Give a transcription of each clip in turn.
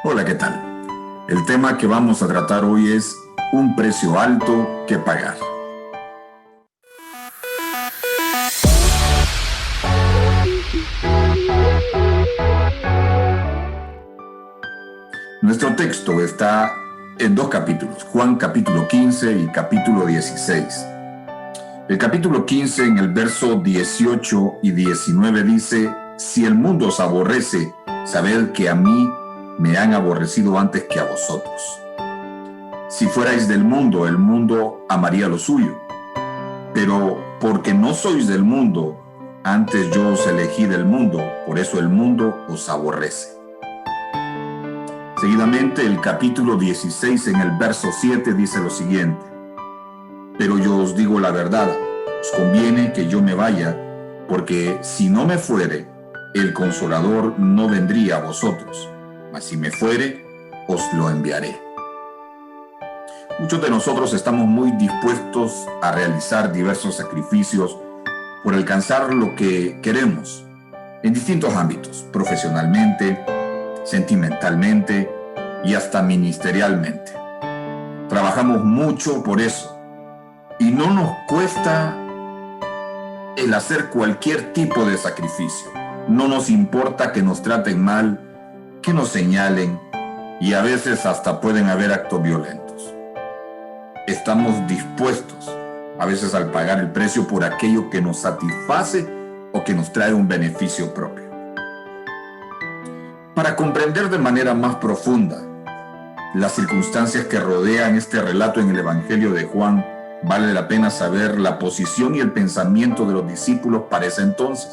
Hola, ¿qué tal? El tema que vamos a tratar hoy es un precio alto que pagar. Nuestro texto está en dos capítulos, Juan capítulo 15 y capítulo 16. El capítulo 15 en el verso 18 y 19 dice: si el mundo os aborrece, sabed que a mí me han aborrecido antes que a vosotros. Si fuerais del mundo, el mundo amaría lo suyo. Pero porque no sois del mundo, antes yo os elegí del mundo, por eso el mundo os aborrece. Seguidamente, el capítulo 16 en el verso 7 dice lo siguiente: pero yo os digo la verdad, os conviene que yo me vaya, porque si no me fuere, el Consolador no vendría a vosotros, mas si me fuere, os lo enviaré. Muchos de nosotros estamos muy dispuestos a realizar diversos sacrificios por alcanzar lo que queremos en distintos ámbitos, profesionalmente, sentimentalmente y hasta ministerialmente. Trabajamos mucho por eso y no nos cuesta el hacer cualquier tipo de sacrificio. No nos importa que nos traten mal, que nos señalen y a veces hasta pueden haber actos violentos. Estamos dispuestos a veces al pagar el precio por aquello que nos satisface o que nos trae un beneficio propio. Para comprender de manera más profunda las circunstancias que rodean este relato en el Evangelio de Juan, vale la pena saber la posición y el pensamiento de los discípulos para ese entonces,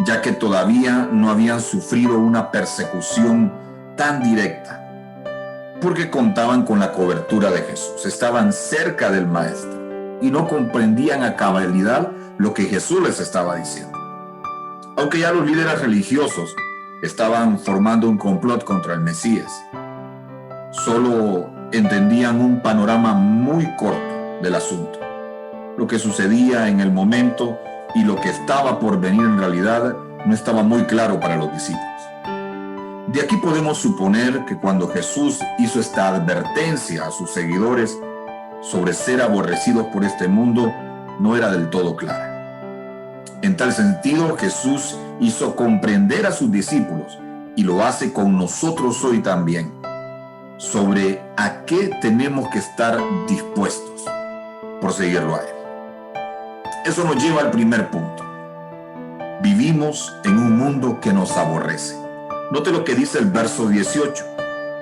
ya que todavía no habían sufrido una persecución tan directa, porque contaban con la cobertura de Jesús, estaban cerca del Maestro y no comprendían a cabalidad lo que Jesús les estaba diciendo. Aunque ya los líderes religiosos estaban formando un complot contra el Mesías, solo entendían un panorama muy corto del asunto. Lo que sucedía en el momento y lo que estaba por venir en realidad no estaba muy claro para los discípulos. De aquí podemos suponer que cuando Jesús hizo esta advertencia a sus seguidores sobre ser aborrecidos por este mundo, no era del todo clara. En tal sentido, Jesús hizo comprender a sus discípulos, y lo hace con nosotros hoy también, sobre a qué tenemos que estar dispuestos por seguirlo a Él. Eso nos lleva al primer punto. Vivimos en un mundo que nos aborrece. Note lo que dice el verso 18.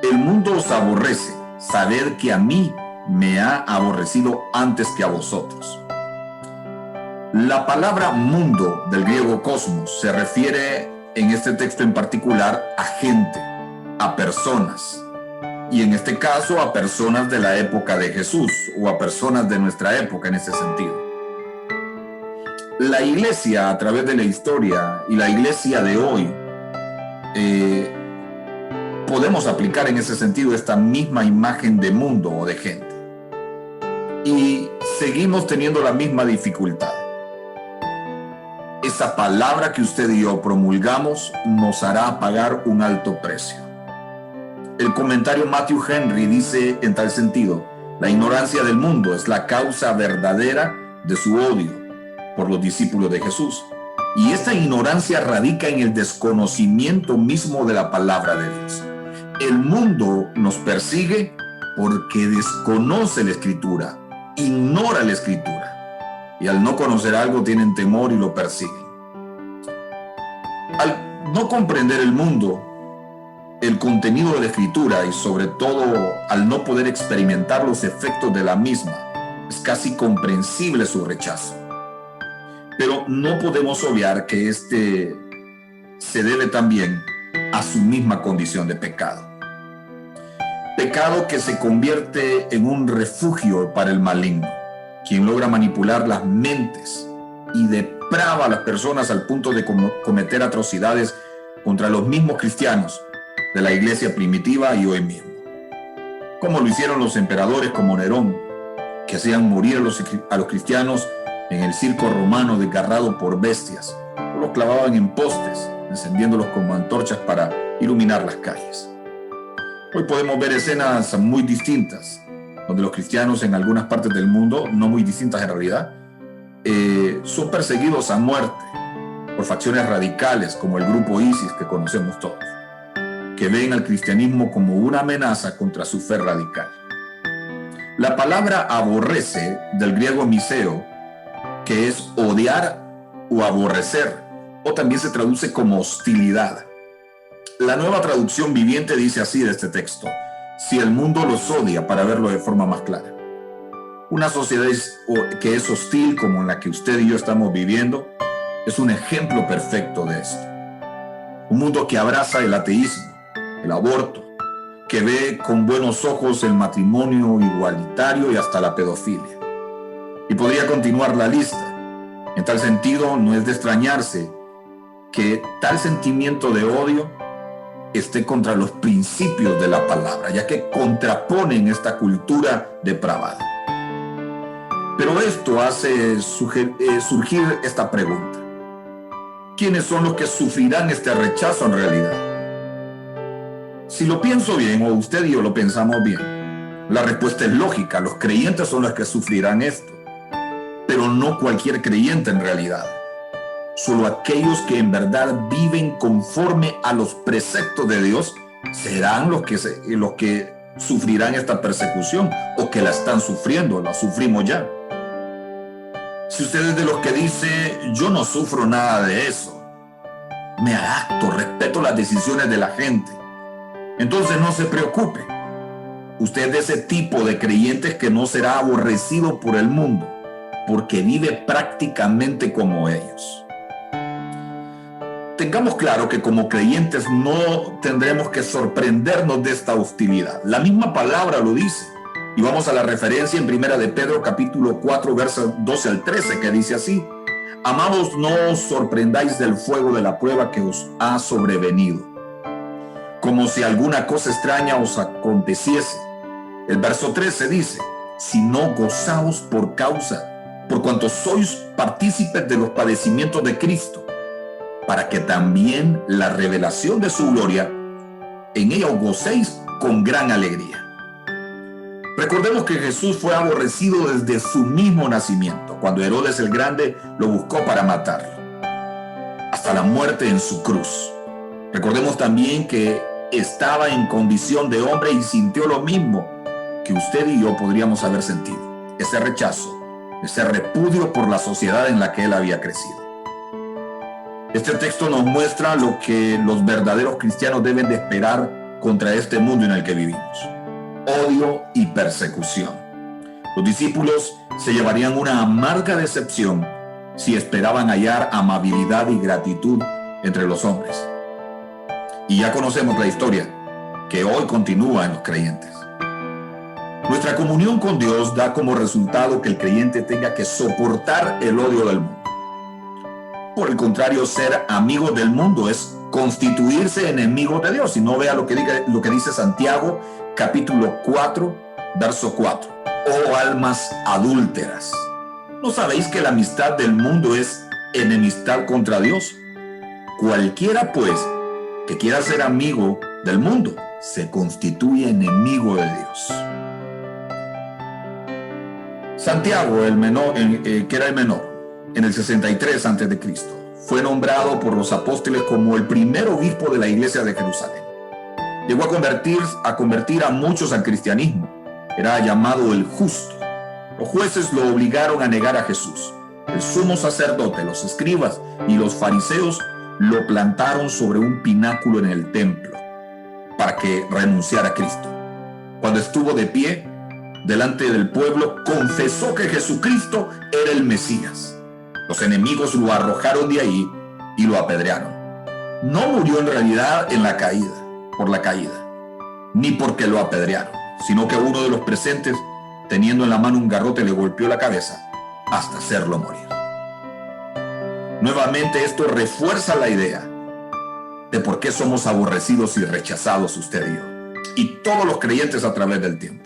El mundo os aborrece, sabed que a mí me ha aborrecido antes que a vosotros. La palabra mundo del griego cosmos se refiere en este texto en particular a gente, a personas, y en este caso a personas de la época de Jesús o a personas de nuestra época en ese sentido. La iglesia a través de la historia y la iglesia de hoy podemos aplicar en ese sentido esta misma imagen de mundo o de gente. Y seguimos teniendo la misma dificultad. Esa palabra que usted y yo promulgamos nos hará pagar un alto precio. El comentario Matthew Henry dice en tal sentido: la ignorancia del mundo es la causa verdadera de su odio por los discípulos de Jesús. Y esta ignorancia radica en el desconocimiento mismo de la palabra de Dios. El mundo nos persigue porque desconoce la Escritura, ignora la Escritura. Y al no conocer algo tienen temor y lo persiguen. Al no comprender el mundo, el contenido de la Escritura y sobre todo al no poder experimentar los efectos de la misma, es casi comprensible su rechazo. Pero no podemos obviar que este se debe también a su misma condición de pecado. Pecado que se convierte en un refugio para el maligno, quien logra manipular las mentes y deprava a las personas al punto de cometer atrocidades contra los mismos cristianos de la iglesia primitiva y hoy mismo. Como lo hicieron los emperadores como Nerón, que hacían morir a los cristianos en el circo romano desgarrado por bestias, o los clavaban en postes, encendiéndolos como antorchas para iluminar las calles. Hoy podemos ver escenas muy distintas, donde los cristianos en algunas partes del mundo, no muy distintas en realidad, son perseguidos a muerte por facciones radicales como el grupo ISIS que conocemos todos, que ven al cristianismo como una amenaza contra su fe radical. La palabra aborrece, del griego miseo, que es odiar o aborrecer, o también se traduce como hostilidad. La Nueva Traducción Viviente dice así de este texto: si el mundo los odia, para verlo de forma más clara. Una sociedad que es hostil como la que usted y yo estamos viviendo es un ejemplo perfecto de esto. Un mundo que abraza el ateísmo, el aborto, que ve con buenos ojos el matrimonio igualitario y hasta la pedofilia. Y podría continuar la lista. En tal sentido, no es de extrañarse que tal sentimiento de odio esté contra los principios de la palabra, ya que contraponen esta cultura depravada. Pero esto hace surgir esta pregunta: ¿quiénes son los que sufrirán este rechazo en realidad? Si lo pienso bien, o usted y yo lo pensamos bien, la respuesta es lógica: los creyentes son los que sufrirán esto, pero no cualquier creyente en realidad. Solo aquellos que en verdad viven conforme a los preceptos de Dios serán los que sufrirán esta persecución, o que la están sufriendo, la sufrimos ya. Si usted es de los que dice: yo no sufro nada de eso, me adapto, respeto las decisiones de la gente, entonces no se preocupe. Usted es de ese tipo de creyentes que no será aborrecido por el mundo, porque vive prácticamente como ellos. Tengamos claro que como creyentes no tendremos que sorprendernos de esta hostilidad. La misma palabra lo dice. Y vamos a la referencia en 1 de Pedro capítulo 4, versos 12 al 13, que dice así: amados, no os sorprendáis del fuego de la prueba que os ha sobrevenido, como si alguna cosa extraña os aconteciese. El verso 13 dice: sino gozaos por cuanto sois partícipes de los padecimientos de Cristo, para que también la revelación de su gloria, en ella os gocéis con gran alegría. Recordemos que Jesús fue aborrecido desde su mismo nacimiento, cuando Herodes el Grande lo buscó para matarlo, hasta la muerte en su cruz. Recordemos también que estaba en condición de hombre y sintió lo mismo que usted y yo podríamos haber sentido: ese rechazo, ese repudio por la sociedad en la que él había crecido. Este texto nos muestra lo que los verdaderos cristianos deben de esperar contra este mundo en el que vivimos: odio y persecución. Los discípulos se llevarían una amarga decepción si esperaban hallar amabilidad y gratitud entre los hombres. Y ya conocemos la historia que hoy continúa en los creyentes. Nuestra comunión con Dios da como resultado que el creyente tenga que soportar el odio del mundo. Por el contrario, ser amigo del mundo es constituirse enemigo de Dios. Y no vea lo que dice Santiago capítulo 4, verso 4. Oh almas adúlteras, ¿no sabéis que la amistad del mundo es enemistad contra Dios? Cualquiera pues que quiera ser amigo del mundo se constituye enemigo de Dios. Santiago, el menor, que era el menor, en el 63 a.C., fue nombrado por los apóstoles como el primer obispo de la iglesia de Jerusalén. Llegó a convertir a muchos al cristianismo. Era llamado el justo. Los jueces lo obligaron a negar a Jesús. El sumo sacerdote, los escribas y los fariseos lo plantaron sobre un pináculo en el templo para que renunciara a Cristo. Cuando estuvo de pie delante del pueblo, confesó que Jesucristo era el Mesías. Los enemigos lo arrojaron de ahí y lo apedrearon. No murió en realidad por la caída, ni porque lo apedrearon, sino que uno de los presentes, teniendo en la mano un garrote, le golpeó la cabeza hasta hacerlo morir. Nuevamente esto refuerza la idea de por qué somos aborrecidos y rechazados usted y yo, y todos los creyentes a través del tiempo.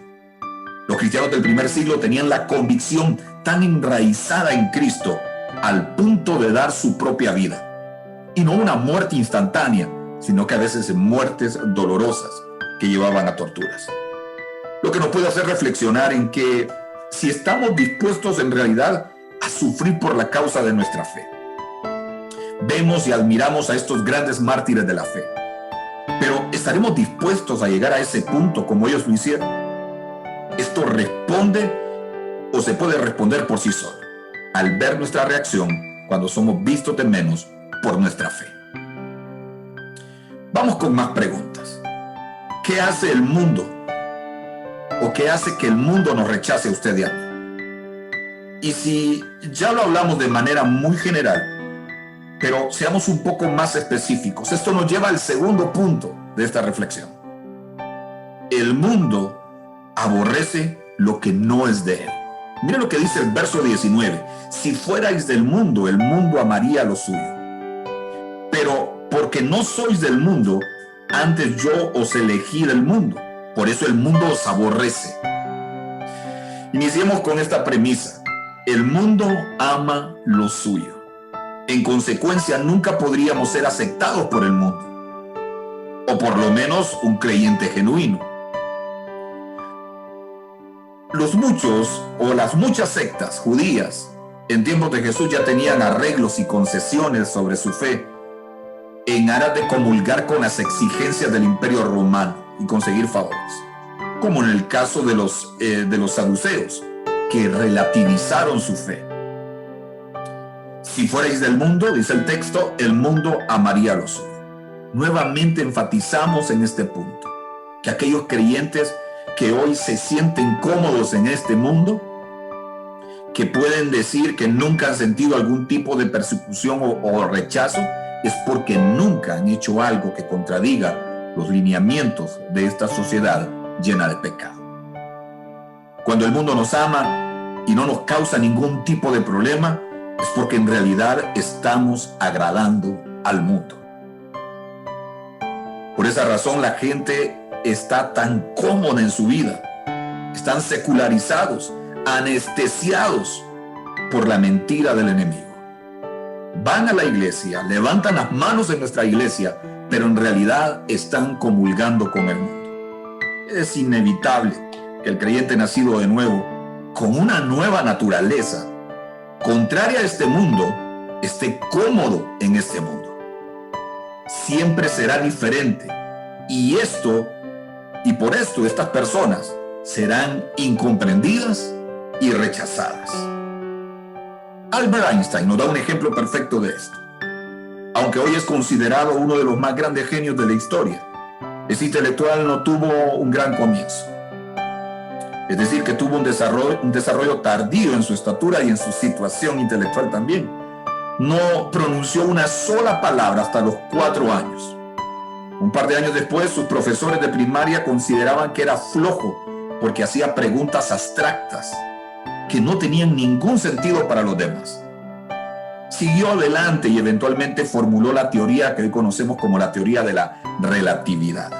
Los cristianos del primer siglo tenían la convicción tan enraizada en Cristo al punto de dar su propia vida, y no una muerte instantánea, sino que a veces muertes dolorosas, que llevaban a torturas. Lo que nos puede hacer reflexionar en que si estamos dispuestos en realidad a sufrir por la causa de nuestra fe. Vemos y admiramos a estos grandes mártires de la fe, pero ¿estaremos dispuestos a llegar a ese punto como ellos lo hicieron? Esto responde o se puede responder por sí solo, al ver nuestra reacción cuando somos vistos de menos por nuestra fe. Vamos con más preguntas. ¿Qué hace el mundo? ¿O qué hace que el mundo nos rechace a usted y a mí? Y si ya lo hablamos de manera muy general, pero seamos un poco más específicos, esto nos lleva al segundo punto de esta reflexión. El mundo aborrece lo que no es de él. Mira lo que dice el verso 19. Si fuerais del mundo, el mundo amaría lo suyo. Pero porque no sois del mundo, antes yo os elegí del mundo. Por eso el mundo os aborrece. Iniciemos con esta premisa. El mundo ama lo suyo. En consecuencia, nunca podríamos ser aceptados por el mundo. O por lo menos un creyente genuino. Los muchos o las muchas sectas judías en tiempos de Jesús ya tenían arreglos y concesiones sobre su fe en aras de comulgar con las exigencias del Imperio Romano y conseguir favores, como en el caso de los saduceos, que relativizaron su fe. Si fuerais del mundo, dice el texto, el mundo amaría lo suyo. Nuevamente enfatizamos en este punto, que aquellos creyentes que hoy se sienten cómodos en este mundo, que pueden decir que nunca han sentido algún tipo de persecución o rechazo, es porque nunca han hecho algo que contradiga los lineamientos de esta sociedad llena de pecado. Cuando el mundo nos ama y no nos causa ningún tipo de problema, es porque en realidad estamos agradando al mundo. Por esa razón la gente está tan cómoda en su vida, están secularizados, anestesiados por la mentira del enemigo. Van a la iglesia, levantan las manos en nuestra iglesia, pero en realidad están comulgando con el mundo. Es inevitable que el creyente nacido de nuevo, con una nueva naturaleza, contraria a este mundo, esté cómodo en este mundo. Siempre será diferente, y por esto estas personas serán incomprendidas y rechazadas. Albert Einstein nos da un ejemplo perfecto de esto. Aunque hoy es considerado uno de los más grandes genios de la historia, este intelectual no tuvo un gran comienzo. Es decir, que tuvo un desarrollo tardío en su estatura y en su situación intelectual también. No pronunció una sola palabra hasta los 4 años. Un par de años después, sus profesores de primaria consideraban que era flojo porque hacía preguntas abstractas que no tenían ningún sentido para los demás. Siguió adelante y eventualmente formuló la teoría que hoy conocemos como la teoría de la relatividad.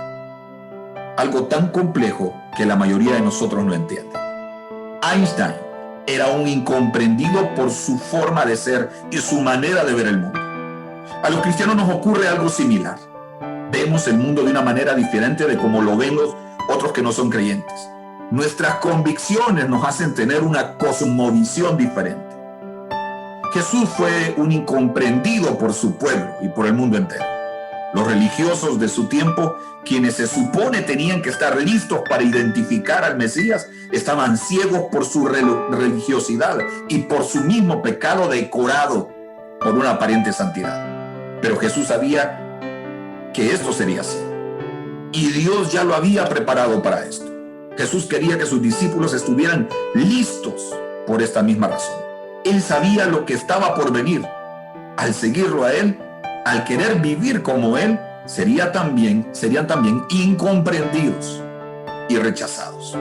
Algo tan complejo que la mayoría de nosotros no entiende. Einstein era un incomprendido por su forma de ser y su manera de ver el mundo. A los cristianos nos ocurre algo similar. Vemos el mundo de una manera diferente de como lo ven los otros que no son creyentes. Nuestras convicciones nos hacen tener una cosmovisión diferente. Jesús fue un incomprendido por su pueblo y por el mundo entero. Los religiosos de su tiempo, quienes se supone tenían que estar listos para identificar al Mesías, estaban ciegos por su religiosidad y por su mismo pecado decorado por una aparente santidad. Pero Jesús sabía que esto sería así. Y Dios ya lo había preparado para esto. Jesús quería que sus discípulos estuvieran listos por esta misma razón. Él sabía lo que estaba por venir. Al seguirlo a Él, al querer vivir como Él, serían también incomprendidos y rechazados.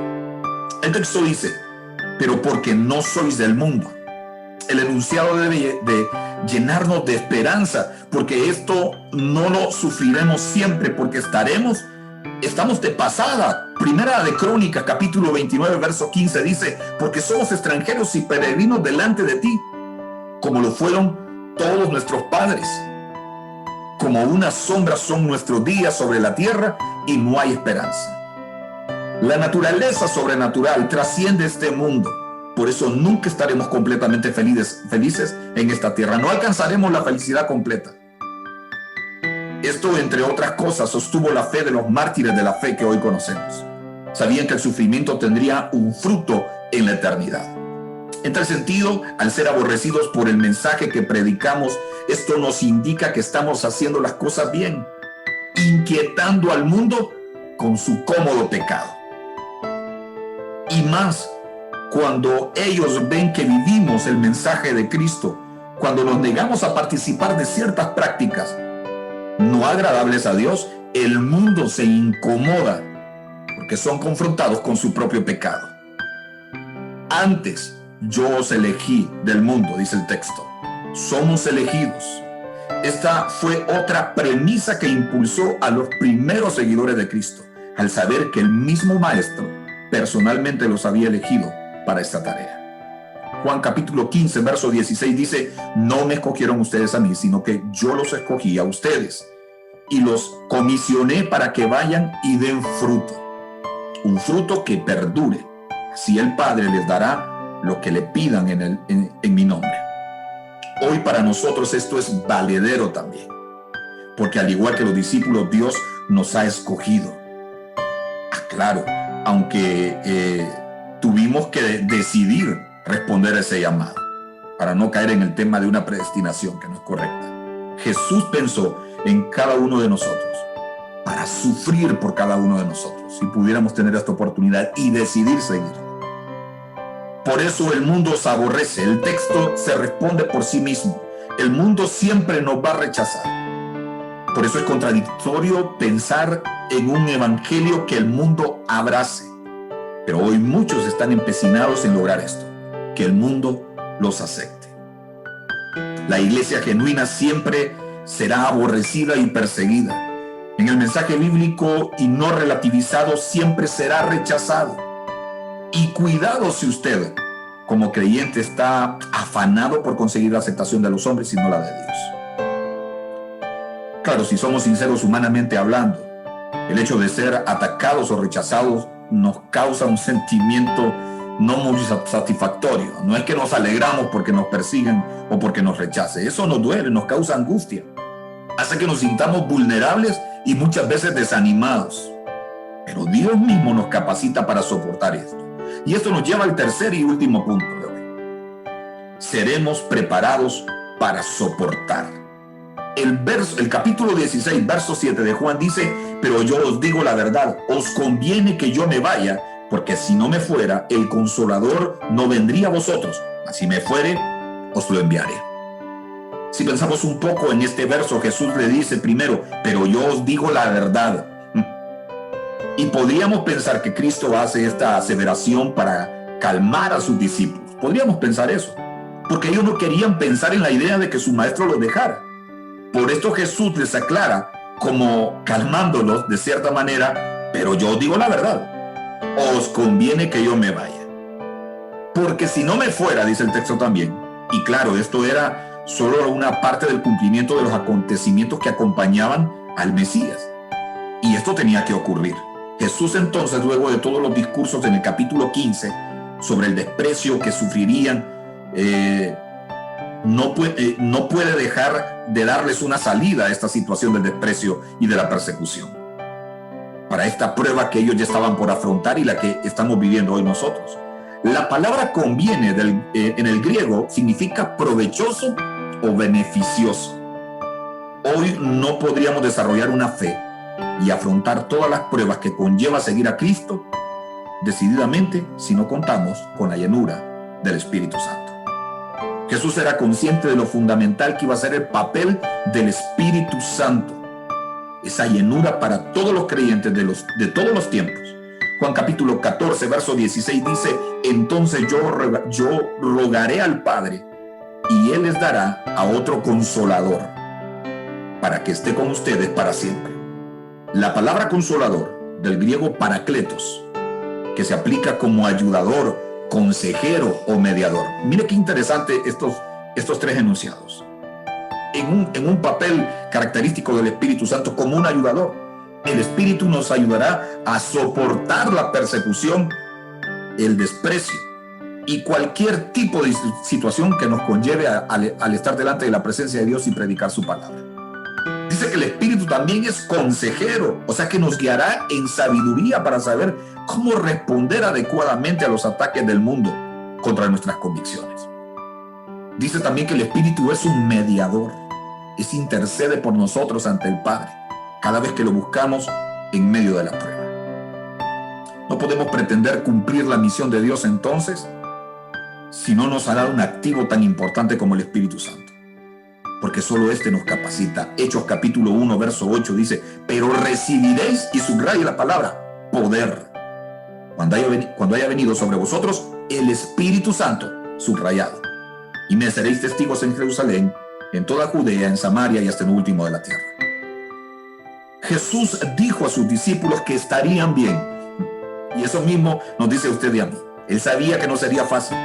El texto dice, pero porque no sois del mundo. El enunciado debe de llenarnos de esperanza, porque esto no lo sufriremos siempre, porque estamos de pasada. Primera de Crónicas, capítulo 29, verso 15 dice, porque somos extranjeros y peregrinos delante de ti, como lo fueron todos nuestros padres. Como una sombra son nuestros días sobre la tierra y no hay esperanza. La naturaleza sobrenatural trasciende este mundo. Por eso nunca estaremos completamente felices en esta tierra. No alcanzaremos la felicidad completa. Esto, entre otras cosas, sostuvo la fe de los mártires de la fe que hoy conocemos. Sabían que el sufrimiento tendría un fruto en la eternidad. En tal sentido, al ser aborrecidos por el mensaje que predicamos, esto nos indica que estamos haciendo las cosas bien, inquietando al mundo con su cómodo pecado. Y más, cuando ellos ven que vivimos el mensaje de Cristo, cuando nos negamos a participar de ciertas prácticas no agradables a Dios, el mundo se incomoda porque son confrontados con su propio pecado. Antes yo os elegí del mundo, dice el texto. Somos elegidos. Esta fue otra premisa que impulsó a los primeros seguidores de Cristo, al saber que el mismo Maestro personalmente los había elegido para esta tarea. Juan capítulo 15, verso 16 dice: no me escogieron ustedes a mí, sino que yo los escogí a ustedes y los comisioné para que vayan y den fruto, un fruto que perdure. Así el Padre les dará lo que le pidan en mi nombre. Hoy para nosotros esto es valedero también, porque al igual que los discípulos, Dios nos ha escogido. Claro, aunque tuvimos que decidir responder a ese llamado, para no caer en el tema de una predestinación que no es correcta. Jesús pensó en cada uno de nosotros, para sufrir por cada uno de nosotros, si pudiéramos tener esta oportunidad y decidir seguir. Por eso el mundo os aborrece. El texto se responde por sí mismo. El mundo siempre nos va a rechazar. Por eso es contradictorio pensar en un evangelio que el mundo abrace. Pero hoy muchos están empecinados en lograr esto, que el mundo los acepte. La iglesia genuina siempre será aborrecida y perseguida. En el mensaje bíblico y no relativizado siempre será rechazado. Y cuidado si usted, como creyente, está afanado por conseguir la aceptación de los hombres y no la de Dios. Claro, si somos sinceros humanamente hablando, el hecho de ser atacados o rechazados nos causa un sentimiento no muy satisfactorio. No es que nos alegramos porque nos persiguen o porque nos rechacen. Eso nos duele, nos causa angustia. Hace que nos sintamos vulnerables y muchas veces desanimados. Pero Dios mismo nos capacita para soportar esto. Y esto nos lleva al tercer y último punto de hoy. Seremos preparados para soportar. El capítulo 16, verso 7 de Juan dice: pero yo os digo la verdad, os conviene que yo me vaya, porque si no me fuera, el Consolador no vendría a vosotros. Mas si me fuere, os lo enviaré. Si pensamos un poco en este verso, Jesús le dice primero: pero yo os digo la verdad. Y podríamos pensar que Cristo hace esta aseveración para calmar a sus discípulos. Podríamos pensar eso, porque ellos no querían pensar en la idea de que su maestro los dejara. Por esto Jesús les aclara, como calmándolos de cierta manera: pero yo os digo la verdad, os conviene que yo me vaya. Porque si no me fuera, dice el texto también, y claro, esto era solo una parte del cumplimiento de los acontecimientos que acompañaban al Mesías. Y esto tenía que ocurrir. Jesús entonces, luego de todos los discursos en el capítulo 15 sobre el desprecio que sufrirían, no puede dejar de darles una salida a esta situación del desprecio y de la persecución. Para esta prueba que ellos ya estaban por afrontar y la que estamos viviendo hoy nosotros. La palabra conviene en el griego significa provechoso o beneficioso. Hoy no podríamos desarrollar una fe y afrontar todas las pruebas que conlleva seguir a Cristo decididamente si no contamos con la llenura del Espíritu Santo. Jesús era consciente de lo fundamental que iba a ser el papel del Espíritu Santo, esa llenura para todos los creyentes de todos los tiempos. Juan capítulo 14, verso 16 dice: entonces yo rogaré al Padre y Él les dará a otro Consolador para que esté con ustedes para siempre. La palabra consolador, del griego parakletos, que se aplica como ayudador, consejero o mediador. Mire qué interesante estos tres enunciados. en un papel característico del Espíritu Santo como un ayudador. El Espíritu nos ayudará a soportar la persecución, el desprecio y cualquier tipo de situación que nos conlleve al estar delante de la presencia de Dios y predicar su palabra. Dice que el Espíritu también es consejero, o sea que nos guiará en sabiduría para saber cómo responder adecuadamente a los ataques del mundo contra nuestras convicciones. Dice también que el Espíritu es un mediador, intercede por nosotros ante el Padre cada vez que lo buscamos en medio de la prueba. No podemos pretender cumplir la misión de Dios entonces si no nos ha dado un activo tan importante como el Espíritu Santo, porque solo este nos capacita. Hechos capítulo 1 verso 8 dice: pero recibiréis, y subraya la palabra, poder, cuando haya venido sobre vosotros el Espíritu Santo, subrayado, y me seréis testigos en Jerusalén, en toda Judea, en Samaria y hasta en lo último de la tierra. Jesús dijo a sus discípulos que estarían bien, y eso mismo nos dice a usted y a mí. Él sabía que no sería fácil,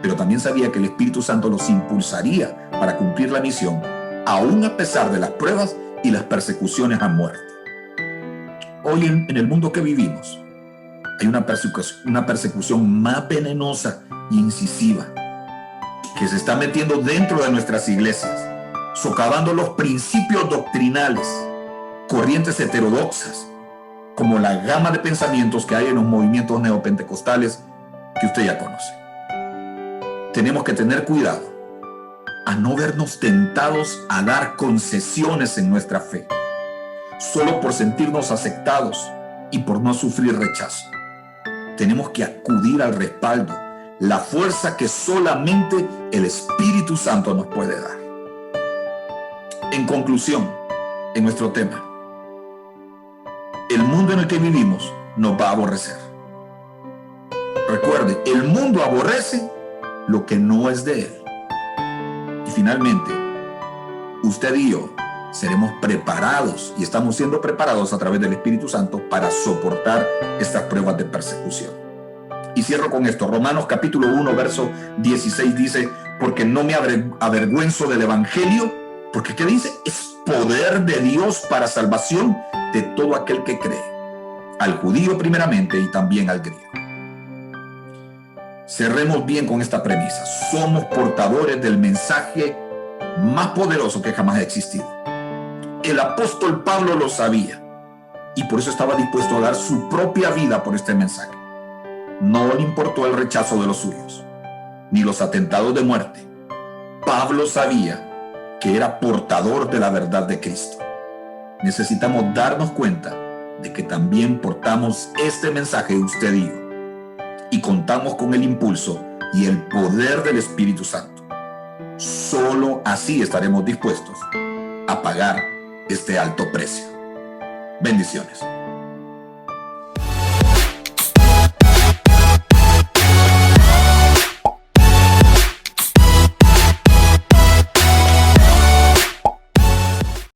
pero también sabía que el Espíritu Santo los impulsaría para cumplir la misión, aún a pesar de las pruebas y las persecuciones a muerte. Hoy en el mundo que vivimos hay una persecución más venenosa e incisiva que se está metiendo dentro de nuestras iglesias, socavando los principios doctrinales, corrientes heterodoxas, como la gama de pensamientos que hay en los movimientos neopentecostales que usted ya conoce. Tenemos que tener cuidado a no vernos tentados a dar concesiones en nuestra fe, solo por sentirnos aceptados y por no sufrir rechazo. Tenemos que acudir al respaldo, la fuerza que solamente el Espíritu Santo nos puede dar. En conclusión, en nuestro tema, el mundo en el que vivimos nos va a aborrecer. Recuerde, el mundo aborrece lo que no es de él. Y finalmente, usted y yo seremos preparados, y estamos siendo preparados a través del Espíritu Santo para soportar estas pruebas de persecución. Y cierro con esto. Romanos capítulo 1 verso 16 dice: porque no me avergüenzo del evangelio, porque ¿qué dice? Es poder de Dios para salvación de todo aquel que cree, al judío primeramente y también al griego. Cerremos bien con esta premisa: somos portadores del mensaje más poderoso que jamás ha existido. El apóstol Pablo lo sabía y por eso estaba dispuesto a dar su propia vida por este mensaje. No le importó el rechazo de los suyos, ni los atentados de muerte. Pablo sabía que era portador de la verdad de Cristo. Necesitamos darnos cuenta de que también portamos este mensaje usted y yo, y contamos con el impulso y el poder del Espíritu Santo. Solo así estaremos dispuestos a pagar este alto precio. Bendiciones.